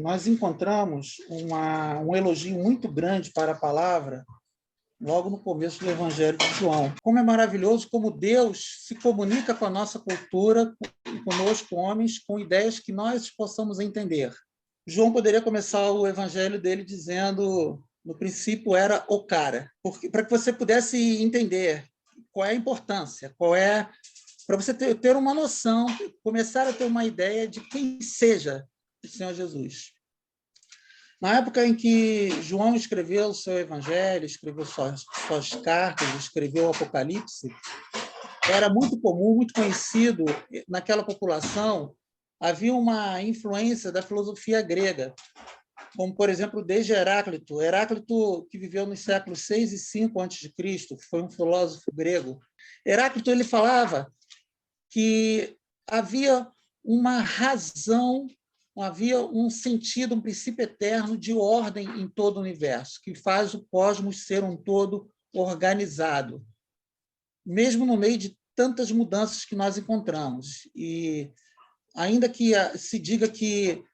nós encontramos um elogio muito grande para a palavra logo no começo do Evangelho de João. Como é maravilhoso como Deus se comunica com a nossa cultura, conosco, homens, com ideias que nós possamos entender. João poderia começar o Evangelho dele dizendo, no princípio era o cara, para que você pudesse entender qual é a importância, para você ter uma noção, começar a ter uma ideia de quem seja o Senhor Jesus. Na época em que João escreveu o seu Evangelho, escreveu suas cartas, escreveu o Apocalipse, era muito comum, muito conhecido naquela população, havia uma influência da filosofia grega, como, por exemplo, desde Heráclito. Heráclito, que viveu nos séculos 6 e 5 a.C., foi um filósofo grego. Heráclito ele falava que havia uma razão, havia um sentido, um princípio eterno de ordem em todo o universo, que faz o cosmos ser um todo organizado, mesmo no meio de tantas mudanças que nós encontramos. E ainda que se diga que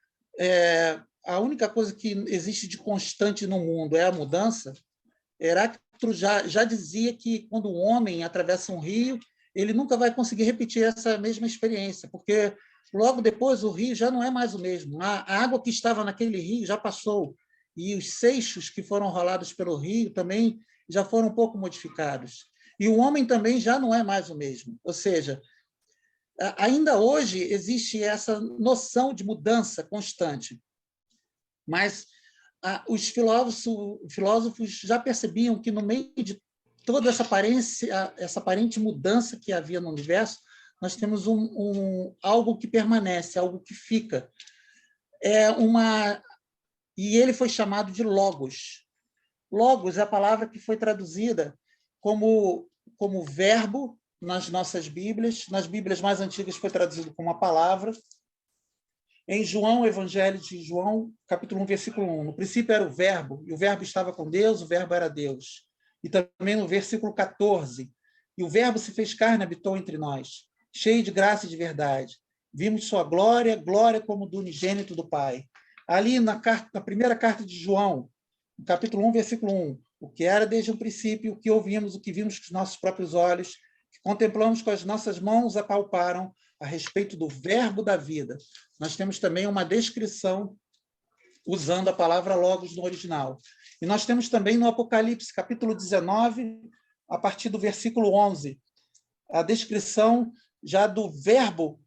a única coisa que existe de constante no mundo é a mudança, Heráclito já dizia que quando o homem atravessa um rio, ele nunca vai conseguir repetir essa mesma experiência, porque logo depois o rio já não é mais o mesmo. A água que estava naquele rio já passou, e os seixos que foram rolados pelo rio também já foram um pouco modificados. E o homem também já não é mais o mesmo. Ou seja, ainda hoje existe essa noção de mudança constante. Mas os filósofos já percebiam que, no meio de toda essa aparente mudança que havia no universo, nós temos algo que permanece, algo que fica. E ele foi chamado de Logos. Logos é a palavra que foi traduzida como verbo nas nossas Bíblias. Nas Bíblias mais antigas foi traduzido como a palavra. Em João, Evangelho de João, capítulo 1, versículo 1, no princípio era o verbo, e o verbo estava com Deus, o verbo era Deus. E também no versículo 14, e o verbo se fez carne e habitou entre nós, cheio de graça e de verdade. Vimos sua glória, glória como do unigênito do Pai. Ali na primeira carta de João, no capítulo 1, versículo 1, o que era desde o princípio, o que ouvimos, o que vimos com os nossos próprios olhos, que contemplamos com as nossas mãos, apalparam a respeito do verbo da vida. Nós temos também uma descrição usando a palavra logos no original. E nós temos também no Apocalipse, capítulo 19, a partir do versículo 11, a descrição já do verbo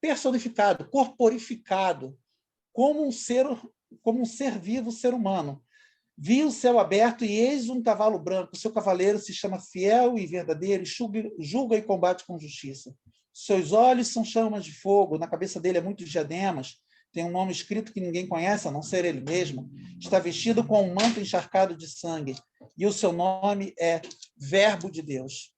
personificado, corporificado, como um ser vivo, ser humano. Vi o céu aberto e eis um cavalo branco. O seu cavaleiro se chama Fiel e Verdadeiro, e julga e combate com justiça. Seus olhos são chamas de fogo, na cabeça dele há muitos diademas, tem um nome escrito que ninguém conhece, a não ser ele mesmo. Está vestido com um manto encharcado de sangue, e o seu nome é Verbo de Deus.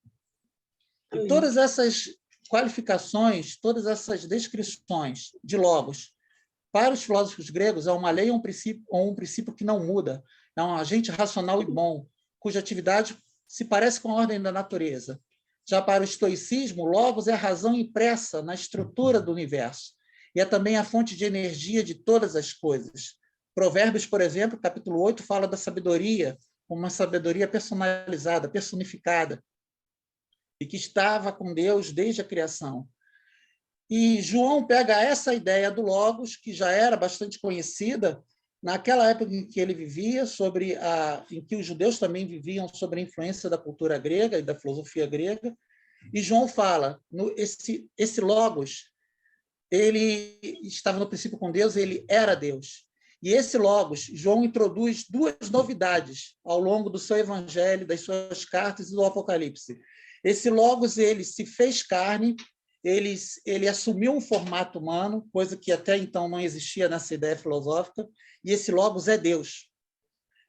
E todas essas qualificações, todas essas descrições de logos, para os filósofos gregos, é uma lei ou um princípio que não muda. É um agente racional e bom, cuja atividade se parece com a ordem da natureza. Já para o estoicismo, o logos é a razão impressa na estrutura do universo e é também a fonte de energia de todas as coisas. Provérbios, por exemplo, capítulo 8, fala da sabedoria, como uma sabedoria personalizada, personificada, e que estava com Deus desde a criação. E João pega essa ideia do logos, que já era bastante conhecida naquela época em que ele vivia, em que os judeus também viviam sob a influência da cultura grega e da filosofia grega. E João fala, esse logos, ele estava no princípio com Deus, ele era Deus. E esse logos, João introduz duas novidades ao longo do seu evangelho, das suas cartas e do Apocalipse. Esse logos, ele se fez carne, ele assumiu um formato humano, coisa que até então não existia nessa ideia filosófica, e esse logos é Deus.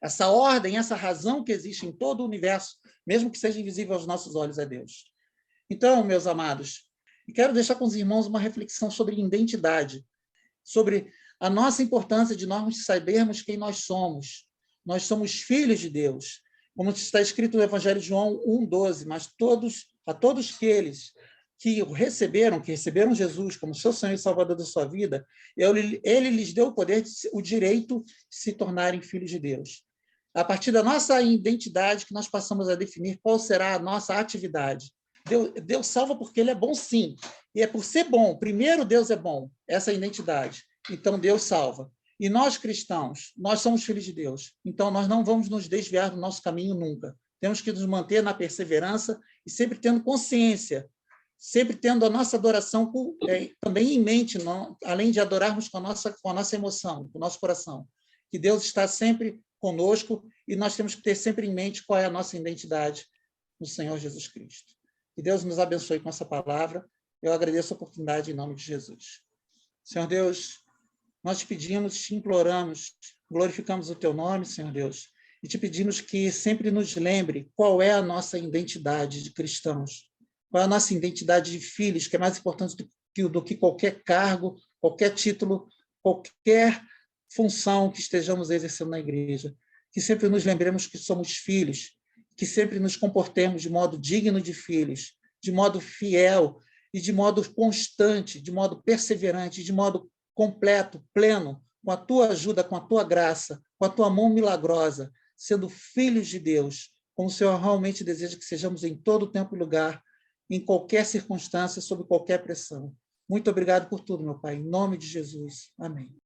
Essa ordem, essa razão que existe em todo o universo, mesmo que seja invisível aos nossos olhos, é Deus. Então, meus amados, quero deixar com os irmãos uma reflexão sobre identidade, sobre a nossa importância de nós sabermos quem nós somos. Nós somos filhos de Deus, como está escrito no Evangelho de João 1,12, mas a todos aqueles que receberam Jesus como seu Senhor e Salvador da sua vida, ele lhes deu o poder, o direito de se tornarem filhos de Deus. A partir da nossa identidade, que nós passamos a definir qual será a nossa atividade. Deus salva porque ele é bom, sim. E é por ser bom. Primeiro, Deus é bom. Essa é a identidade. Então, Deus salva. E nós, cristãos, nós somos filhos de Deus. Então, nós não vamos nos desviar do nosso caminho nunca. Temos que nos manter na perseverança e sempre tendo consciência, sempre tendo a nossa adoração também em mente, não, além de adorarmos com a nossa emoção, com o nosso coração. Que Deus está sempre conosco e nós temos que ter sempre em mente qual é a nossa identidade no Senhor Jesus Cristo. Que Deus nos abençoe com essa palavra. Eu agradeço a oportunidade em nome de Jesus. Senhor Deus, nós te pedimos, te imploramos, glorificamos o teu nome, Senhor Deus, e te pedimos que sempre nos lembre qual é a nossa identidade de cristãos, qual é a nossa identidade de filhos, que é mais importante do que qualquer cargo, qualquer título, qualquer função que estejamos exercendo na igreja. Que sempre nos lembremos que somos filhos, que sempre nos comportemos de modo digno de filhos, de modo fiel e de modo constante, de modo perseverante, de modo completo, pleno, com a tua ajuda, com a tua graça, com a tua mão milagrosa, sendo filhos de Deus, como o Senhor realmente deseja que sejamos em todo tempo e lugar, em qualquer circunstância, sob qualquer pressão. Muito obrigado por tudo, meu Pai. Em nome de Jesus. Amém.